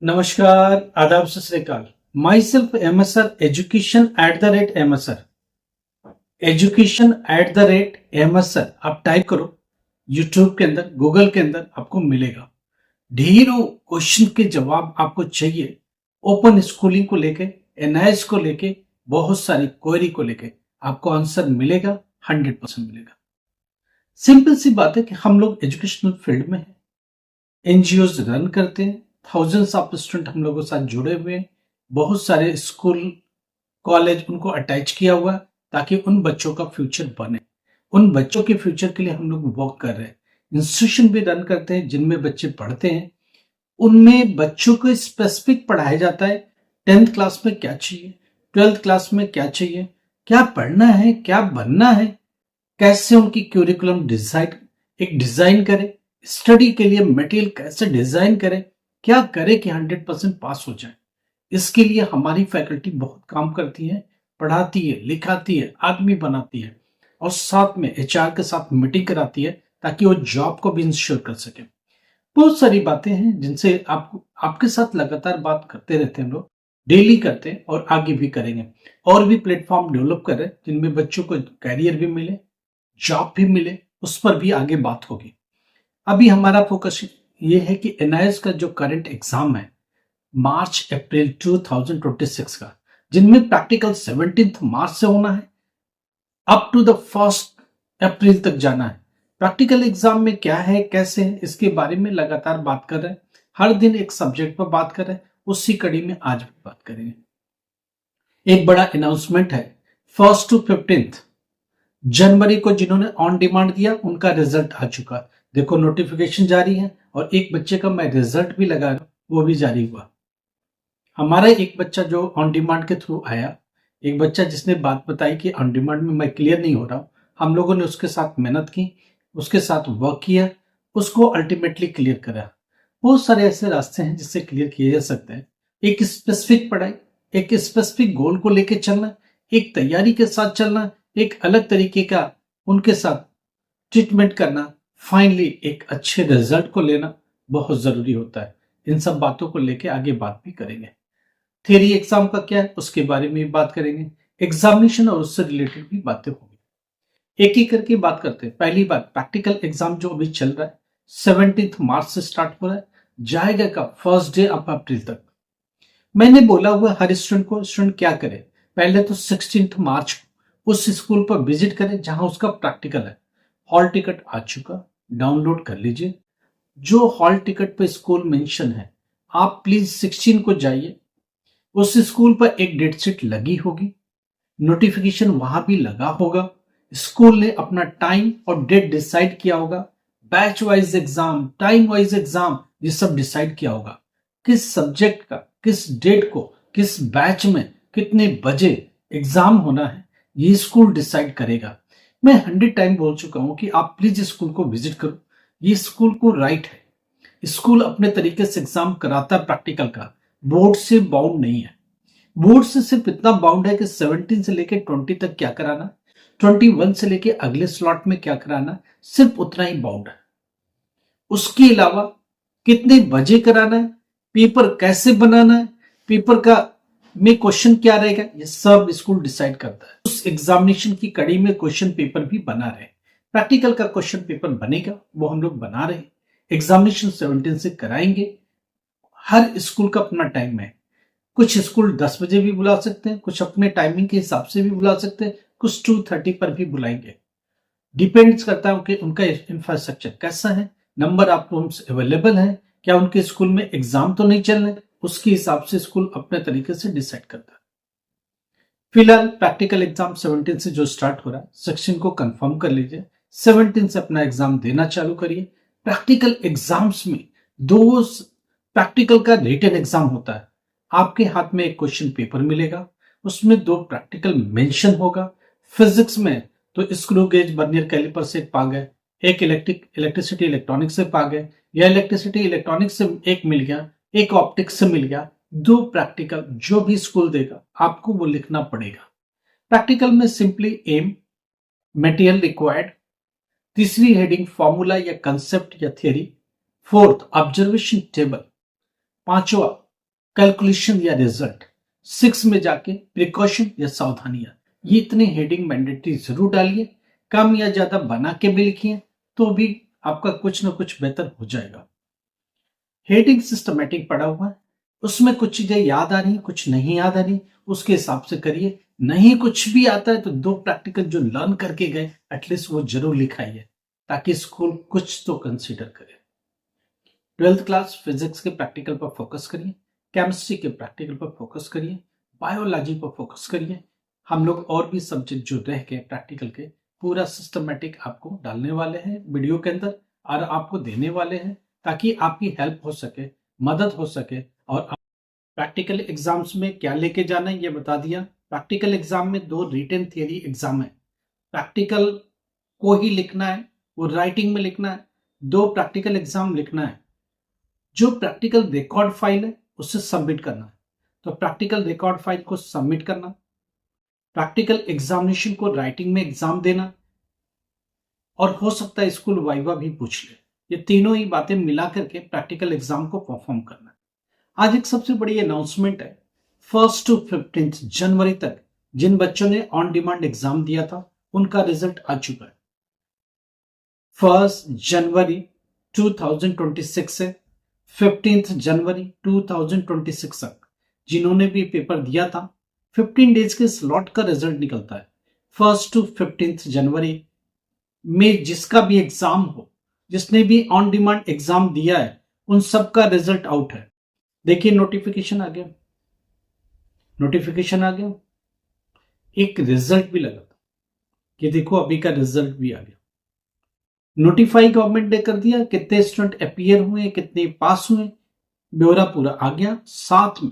नमस्कार, आदाब, सत श्री अकाल। My self MSR education @MSR education आप टाइप करो यूट्यूब के अंदर, गूगल के अंदर आपको मिलेगा। ढेरों क्वेश्चन के जवाब आपको चाहिए। ओपन स्कूलिंग को लेके, NIS को लेके, बहुत सारी क्वेरी को लेके आपको आंसर मिलेगा, 100% मिलेगा। सिंपल सी बात है कि हम लोग एजुकेशनल फील्ड में हैं, NGOs रन करते हैं, थाउजेंड्स ऑफ स्टूडेंट हम लोगों के साथ जुड़े हुए हैं। बहुत सारे स्कूल कॉलेज उनको अटैच किया हुआ है ताकि उन बच्चों का फ्यूचर बने। उन बच्चों के फ्यूचर के लिए हम लोग वर्क कर रहे हैं। इंस्टीट्यूशन भी रन करते हैं जिनमें बच्चे पढ़ते हैं। उनमें बच्चों को स्पेसिफिक पढ़ाया जाता है। 10th क्लास में क्या चाहिए, 12th क्लास में क्या चाहिए, क्या पढ़ना है, क्या बनना है, कैसे उनकी क्यूरिकुलम डिजाइन करें, स्टडी के लिए मटेरियल कैसे डिजाइन करें, क्या करें कि 100% पास हो जाए। इसके लिए हमारी फैकल्टी बहुत काम करती है, पढ़ाती है, लिखाती है, आदमी बनाती है और साथ में HR के साथ मीटिंग कराती है ताकि वो जॉब को भी इंश्योर कर सके। बहुत सारी बातें हैं जिनसे आपके साथ लगातार बात करते रहते हैं। हम लोग डेली करते हैं और आगे भी करेंगे। और भी प्लेटफॉर्म डेवलप कर रहे हैं जिनमें बच्चों को कैरियर भी मिले, जॉब भी मिले, उस पर भी आगे बात होगी। अभी हमारा फोकस ये है कि NIS का जो करंट एग्जाम है मार्च अप्रैल 2026 का, जिनमें प्रैक्टिकल 17 मार्च से होना है, अप टू द 1 अप्रैल तक जाना है। प्रैक्टिकल एग्जाम में क्या है, कैसे है, इसके बारे में लगातार बात कर रहे हैं। हर दिन एक सब्जेक्ट पर बात कर रहे हैं। उसी कड़ी में आज भी बात करेंगे। एक बड़ा अनाउंसमेंट है, 1 to 15 जनवरी को जिन्होंने ऑन डिमांड दिया उनका रिजल्ट आ चुका। देखो नोटिफिकेशन जारी है और एक बच्चे का मैं रिजल्ट भी लगा, वो भी जारी हुआ। हमारा एक बच्चा जो ऑन डिमांड के थ्रू आया, एक बच्चा जिसने बात बताई कि ऑन डिमांड में मैं क्लियर नहीं हो रहा हूं, हम लोगों ने उसके साथ मेहनत की, उसके साथ वर्क किया, उसको अल्टीमेटली क्लियर करा। बहुत सारे ऐसे रास्ते हैं जिससे क्लियर किए जा सकते हैं। एक स्पेसिफिक पढ़ाई, एक स्पेसिफिक गोल को लेकर चलना, एक तैयारी के साथ चलना, एक अलग तरीके का उनके साथ ट्रीटमेंट करना, फाइनली एक अच्छे रिजल्ट को लेना बहुत जरूरी होता है। इन सब बातों को लेकर आगे बात भी करेंगे। थ्योरी एग्जाम का क्या है उसके बारे में भी बात करेंगे। एग्जामिनेशन और उससे रिलेटेड भी बातें होंगी। एक एक करके बात करते हैं। पहली बात, प्रैक्टिकल एग्जाम जो अभी चल रहा है 17 मार्च से स्टार्ट हो रहा है, जाएगा का फर्स्ट डे ऑफ अप्रैल तक। मैंने बोला हुआ हर स्टूडेंट क्या करे, पहले तो 16 मार्च को उस स्कूल पर विजिट करे जहां उसका प्रैक्टिकल है। हॉल टिकट आ चुका, डाउनलोड कर लीजिए। जो हॉल टिकट पे स्कूल मेंशन है, आप प्लीज 16 को जाइए। उस स्कूल पर एक डेट शीट लगी होगी, नोटिफिकेशन वहां भी लगा होगा। स्कूल ने अपना टाइम और डेट डिसाइड किया होगा। Batch wise exam, time wise exam, ये सब डिसाइड किया होगा। किस सब्जेक्ट का, किस डेट को, किस बैच में, कितने बजे एग्जाम होना है, ये स्कूल डिसाइड करेगा। मैं 100 टाइम बोल चुका हूं कि आप प्लीज स्कूल को विजिट करो। ये स्कूल को राइट है। स्कूल अपने तरीके से एग्जाम कराता है प्रैक्टिकल का, बोर्ड से बाउंड नहीं है। बोर्ड से सिर्फ इतना बाउंड है कि 17 से लेके 20 तक क्या कराना, 21 से लेके अगले स्लॉट में क्या कराना, सिर्फ उतना ही बाउंड है। उसके अलावा कितने बजे कराना है, पेपर कैसे बनाना है, पेपर का में क्वेश्चन क्या रहेगा, ये सब स्कूल डिसाइड करता है। उस एग्जामिनेशन की कड़ी में क्वेश्चन पेपर भी बना रहे। प्रैक्टिकल का क्वेश्चन पेपर बनेगा, वो हम लोग बना रहे। एग्जामिनेशन 17 से कराएंगे। हर स्कूल का अपना टाइम है। कुछ स्कूल 10 बजे भी बुला सकते हैं, कुछ अपने टाइमिंग के हिसाब से भी बुला सकते हैं, कुछ 2:30 पर भी बुलाएंगे। डिपेंड्स करता है कि उनका इंफ्रास्ट्रक्चर कैसा है, नंबर ऑफ रूम्स अवेलेबल है, क्या उनके स्कूल में एग्जाम तो नहीं चल रहे, उसके हिसाब से स्कूल अपने तरीके से डिसाइड करता है। फिलहाल प्रैक्टिकल एग्जाम 17 से जो स्टार्ट हो रहा है, 16 को कंफर्म कर लीजिए। 17 से अपना एग्जाम देना चालू करिए। प्रैक्टिकल एग्जाम्स में दो प्रैक्टिकल का रिटन एग्जाम होता है। आपके हाथ में एक क्वेश्चन पेपर मिलेगा, उसमें 2 प्रैक्टिकल मेंशन होगा। फिजिक्स में तो स्क्रू गेज वर्नियर कैलिपर से पा गए, एक इलेक्ट्रिसिटी इलेक्ट्रॉनिक से पा गए, या इलेक्ट्रिसिटी इलेक्ट्रॉनिक से एक मिल गया, एक ऑप्टिक्स से मिल गया। 2 प्रैक्टिकल जो भी स्कूल देगा आपको वो लिखना पड़ेगा। प्रैक्टिकल में सिंपली एम, मटेरियल रिक्वायर्ड, तीसरी हेडिंग फॉर्मूला या कंसेप्ट या थियरी, फोर्थ ऑब्जर्वेशन टेबल, पांचवा कैलकुलेशन या रिजल्ट, 6 में जाके प्रिकॉशन या सावधानियां, ये इतने हेडिंग मैंडेटरी जरूर डालिए। कम या ज्यादा बना के भी लिखिए तो भी आपका कुछ ना कुछ बेहतर हो जाएगा। हेडिंग सिस्टमेटिक पड़ा हुआ है, उसमें कुछ चीजें याद आ रही, कुछ नहीं याद आ रही, उसके हिसाब से करिए। नहीं कुछ भी आता है तो 2 प्रैक्टिकल जो लर्न करके गए एटलीस्ट वो जरूर लिखाइए, ताकि स्कूल कुछ तो कंसीडर करे। 12th क्लास फिजिक्स के प्रैक्टिकल पर फोकस करिए, केमिस्ट्री के प्रैक्टिकल पर फोकस करिए, बायोलॉजी पर फोकस करिए। हम लोग और भी सब्जेक्ट जो रह गए प्रैक्टिकल के पूरा सिस्टमेटिक आपको डालने वाले हैं वीडियो के अंदर और आपको देने वाले हैं, ताकि आपकी हेल्प हो सके, मदद हो सके। और प्रैक्टिकल एग्जाम्स में क्या लेके जाना है ये बता दिया। प्रैक्टिकल एग्जाम में 2 रिटन थियरी एग्जाम है, प्रैक्टिकल को ही लिखना है, वो राइटिंग में लिखना है। 2 प्रैक्टिकल एग्जाम लिखना है। जो प्रैक्टिकल रिकॉर्ड फाइल है उसे सबमिट करना है, तो प्रैक्टिकल रिकॉर्ड फाइल को सबमिट करना, प्रैक्टिकल एग्जामिनेशन को राइटिंग में एग्जाम देना, और हो सकता है स्कूल वाइवा भी पूछ ले। ये तीनों ही बातें मिला करके प्रैक्टिकल एग्जाम को परफॉर्म करना है। आज एक सबसे बड़ी अनाउंसमेंट है, 1 to 15 जनवरी तक जिन बच्चों ने ऑन डिमांड एग्जाम दिया था उनका रिजल्ट आ चुका है। 1 जनवरी 2026 से 15 जनवरी 2026 तक जिन्होंने भी पेपर दिया था 15 डेज के स्लॉट का रिजल्ट निकलता है। 1 to 15 जनवरी में जिसका भी एग्जाम हो, जिसने भी ऑन डिमांड एग्जाम दिया है, उन सब का रिजल्ट आउट है। देखिए नोटिफिकेशन आ गया, नोटिफिकेशन आ गया, एक रिजल्ट भी लगा था कि देखो अभी का रिजल्ट भी आ गया। नोटिफाई गवर्नमेंट ने कर दिया, कितने स्टूडेंट अपीयर हुए, कितने पास हुए, ब्यौरा पूरा आ गया। साथ में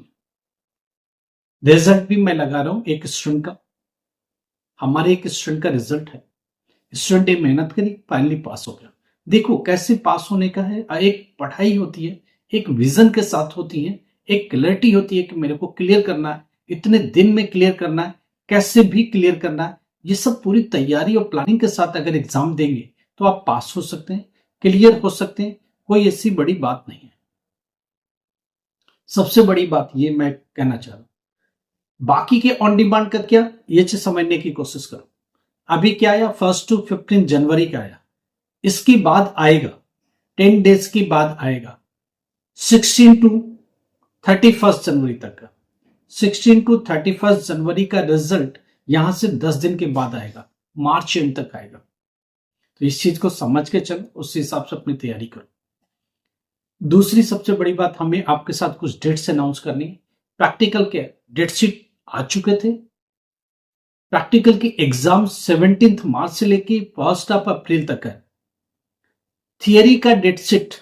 रिजल्ट भी मैं लगा रहा हूं एक स्टूडेंट का, हमारे एक स्टूडेंट का रिजल्ट है। स्टूडेंट ने मेहनत करी, फाइनली पास हो गया। देखो कैसे पास होने का है, एक पढ़ाई होती है, एक विजन के साथ होती है, एक क्लैरिटी होती है कि मेरे को क्लियर करना है, इतने दिन में क्लियर करना है, कैसे भी क्लियर करना है। ये सब पूरी तैयारी और प्लानिंग के साथ अगर एग्जाम देंगे तो आप पास हो सकते हैं, क्लियर हो सकते हैं, कोई ऐसी बड़ी बात नहीं है। सबसे बड़ी बात ये मैं कहना चाह रहा हूं, बाकी के ऑन डिमांड का क्या, ये चीज समझने की कोशिश करो। अभी क्या आया, 1 to 15 जनवरी का आया, इसके बाद आएगा 10 डेज के बाद आएगा 16 to 31 जनवरी तक का। 16 to 31 जनवरी का रिजल्ट यहां से 10 दिन के बाद आएगा, मार्च एंड तक आएगा। तो इस चीज को समझ के चलो, उस हिसाब से अपनी तैयारी करो। दूसरी सबसे बड़ी बात, हमें आपके साथ कुछ डेट्स अनाउंस करनी है। प्रैक्टिकल के डेट शीट आ चुके थे, प्रैक्टिकल की एग्जाम 17 मार्च से लेके 1 अप्रैल तक है। थियरी का डेट शीट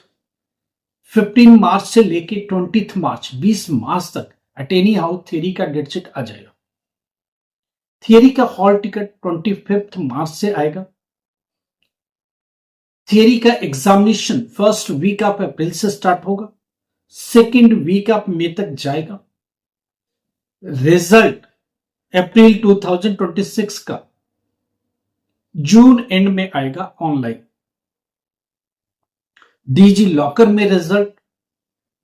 15 मार्च से लेके 20 मार्च 20 मार्च तक एट एनी हाउ थियरी का डेट शीट आ जाएगा। थियरी का हॉल टिकट 25 मार्च से आएगा। थियरी का examination first week of April से स्टार्ट होगा, सेकेंड वीक ऑफ मई तक जाएगा। रिजल्ट अप्रैल 2026 का जून एंड में आएगा ऑनलाइन। डीजी लॉकर में रिजल्ट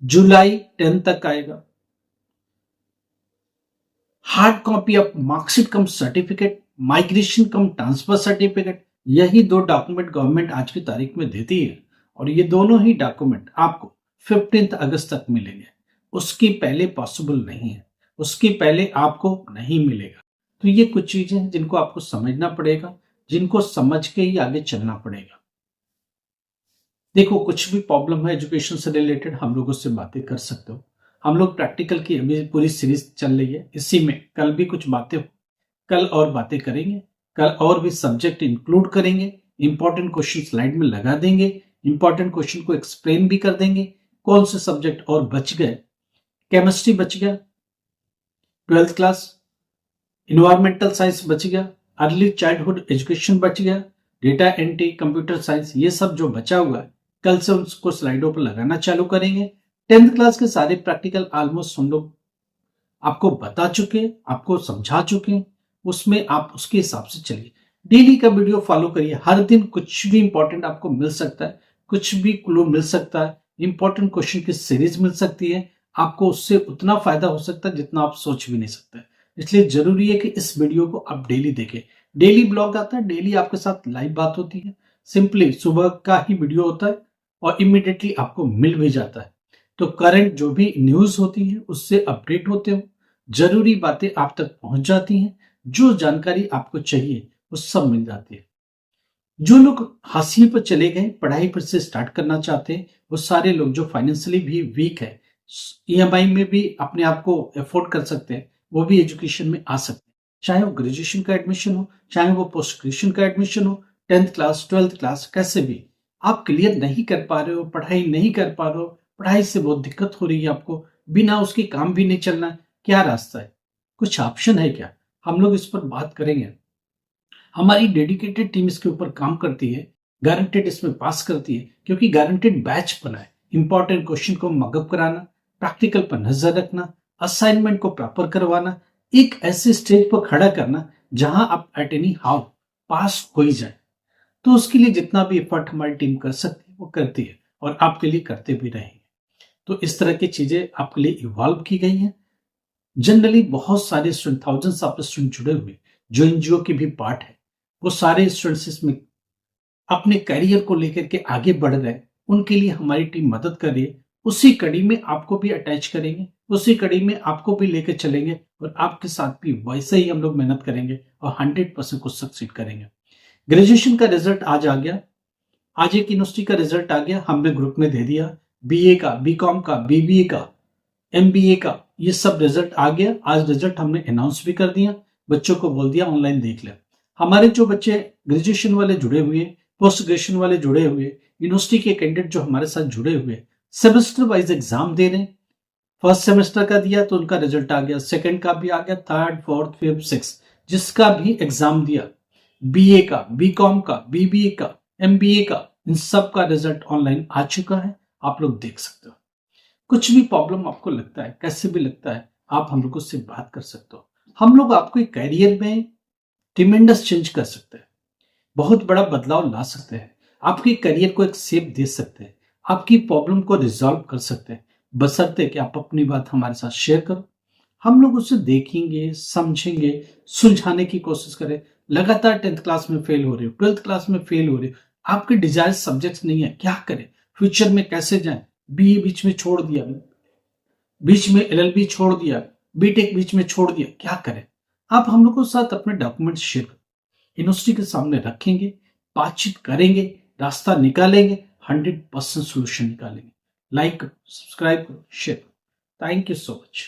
जुलाई 10 तक आएगा। Hard copy of marksheet come certificate, migration come transfer certificate, यही 2 डॉक्यूमेंट गवर्नमेंट आज की तारीख में देती है, और ये दोनों ही डॉक्यूमेंट आपको 15 अगस्त तक मिलेंगे। उसकी पहले पॉसिबल नहीं है, उसकी पहले आपको नहीं मिलेगा। तो ये कुछ चीजें हैं जिनको आपको समझना पड़ेगा, जिनको समझ के ही आगे चलना पड़ेगा। देखो कुछ भी प्रॉब्लम है एजुकेशन से रिलेटेड, हम लोग उससे बातें कर सकते हो। हम लोग प्रैक्टिकल की अभी पूरी सीरीज चल रही है, इसी में कल भी कुछ बातें, कल और बातें करेंगे, कल और भी सब्जेक्ट इंक्लूड करेंगे, इंपॉर्टेंट क्वेश्चन स्लाइड में लगा देंगे, इंपॉर्टेंट क्वेश्चन को एक्सप्लेन भी कर देंगे। कौन से सब्जेक्ट और बच गए, केमिस्ट्री बच गया 12th क्लास, इन्वायरमेंटल साइंस बच गया, अर्ली चाइल्डहुड एजुकेशन बच गया, डेटा एंट्री, कंप्यूटर साइंस, ये सब जो बचा हुआ है कल से उसको स्लाइडों पर लगाना चालू करेंगे। 10th क्लास के सारे प्रैक्टिकल ऑलमोस्ट हम लोग आपको बता चुके, आपको समझा चुके, उसमें आप उसके हिसाब से चलिए। डेली का वीडियो फॉलो करिए, हर दिन कुछ भी इंपॉर्टेंट आपको मिल सकता है, कुछ भी क्लू मिल सकता है, इंपॉर्टेंट क्वेश्चन की सीरीज मिल सकती है। आपको उससे उतना फायदा हो सकता है जितना आप सोच भी नहीं सकते। इसलिए जरूरी है कि इस वीडियो को आप डेली देखें। डेली ब्लॉग आता है, डेली आपके साथ लाइव बात होती है, सिंपली सुबह का ही वीडियो होता है और इमीडिएटली आपको मिल भी जाता है। तो करंट जो भी न्यूज होती है उससे अपडेट होते हो, जरूरी बातें आप तक पहुंच जाती हैं, जो जानकारी आपको चाहिए वो सब मिल जाती है। जो लोग हाशिए पर चले गए, पढ़ाई पर से स्टार्ट करना चाहते हैं, वो सारे लोग जो फाइनेंशियली भी वीक है, ईएमआई में भी अपने आप को अफोर्ड कर सकते हैं, वो भी एजुकेशन में आ सकते हैं। चाहे वो ग्रेजुएशन का एडमिशन हो, चाहे वो पोस्ट ग्रेजुएशन का एडमिशन हो, 10th क्लास 12th क्लास, कैसे भी आप क्लियर नहीं कर पा रहे हो, पढ़ाई नहीं कर पा रहे हो, पढ़ाई से बहुत दिक्कत हो रही है आपको, बिना उसके काम भी नहीं चलना, क्या रास्ता है, कुछ ऑप्शन है क्या? हम लोग इस पर बात करेंगे। हमारी डेडिकेटेड टीम इसके ऊपर काम करती है, गारंटेड इसमें पास करती है, क्योंकि गारंटेड बैच बना है। इंपॉर्टेंट क्वेश्चन को मगअप कराना, प्रैक्टिकल पर नजर रखना, असाइनमेंट को प्रॉपर करवाना, एक ऐसे स्टेज पर खड़ा करना जहां आप एट एनी हाउ पास हो ही जाए। तो उसके लिए जितना भी एफर्ट हमारी टीम कर सकती है वो करती है और आपके लिए करते भी रहेंगे। तो इस तरह की चीजें आपके लिए इवॉल्व की गई हैं। जनरली बहुत सारे स्टूडेंट, थाउजेंड्स ऑफ स्टूडेंट जुड़े हुए, जो एनजीओ के भी पार्ट है, वो सारे स्टूडेंट्स इसमें अपने करियर को लेकर के आगे बढ़ रहे हैं, उनके लिए हमारी टीम मदद कर रही है। उसी कड़ी में आपको भी अटैच करेंगे, उसी कड़ी में आपको भी लेकर चलेंगे और आपके साथ भी वैसे ही हम लोग मेहनत करेंगे और 100% कुछ सक्सीड करेंगे। ग्रेजुएशन का रिजल्ट आज आ गया, आज एक यूनिवर्सिटी का रिजल्ट आ गया, हमने ग्रुप में दे दिया। बीए का, बीकॉम का, बीबीए का, एमबीए का, ये सब रिजल्ट आ गया। आज रिजल्ट हमने अनाउंस भी कर दिया, बच्चों को बोल दिया ऑनलाइन देख ले। हमारे जो बच्चे ग्रेजुएशन वाले जुड़े हुए, पोस्ट ग्रेजुएशन वाले जुड़े हुए, यूनिवर्सिटी के कैंडिडेट जो हमारे साथ जुड़े हुए, सेमेस्टर वाइज एग्जाम दे रहे हैं। फर्स्ट सेमेस्टर का दिया तो उनका रिजल्ट आ गया, सेकंड का भी आ गया, थर्ड, फोर्थ, फिफ्थ, सिक्स, जिसका भी एग्जाम दिया, बीए का, बीकॉम का, बीबीए का, एमबीए का, इन सब का रिजल्ट ऑनलाइन आ चुका है, आप लोग देख सकते हो। कुछ भी प्रॉब्लम आपको लगता है, कैसे भी लगता है, आप हम लोगों से बात कर सकते हो। हम लोग आपको एक करियर में ट्रिमेंडस चेंज कर सकते हैं, बहुत बड़ा बदलाव ला सकते हैं, आपके करियर को एक शेप दे सकते हैं, आपकी प्रॉब्लम को रिजॉल्व कर सकते हैं, बशर्ते कि आप अपनी बात हमारे साथ शेयर करो। हम लोग उसे देखेंगे, समझेंगे, सुलझाने की कोशिश करें। लगातार 10th क्लास में फेल हो रहे हो, 12th क्लास में फेल हो रहे हो, आपके डिजायर सब्जेक्ट्स नहीं है, क्या करें, फ्यूचर में कैसे जाएं, बीए बीच में छोड़ दिया, बीच में एलएलबी छोड़ दिया, बीटेक बीच में छोड़ दिया, क्या करें? आप हम लोगों के साथ अपने डॉक्यूमेंट शेयर करें, यूनिवर्सिटी के सामने रखेंगे, बातचीत करेंगे, रास्ता निकालेंगे, 100% सोल्यूशन निकालेंगे। लाइक करो, सब्सक्राइब करो, शेयर करो। Thank you so much.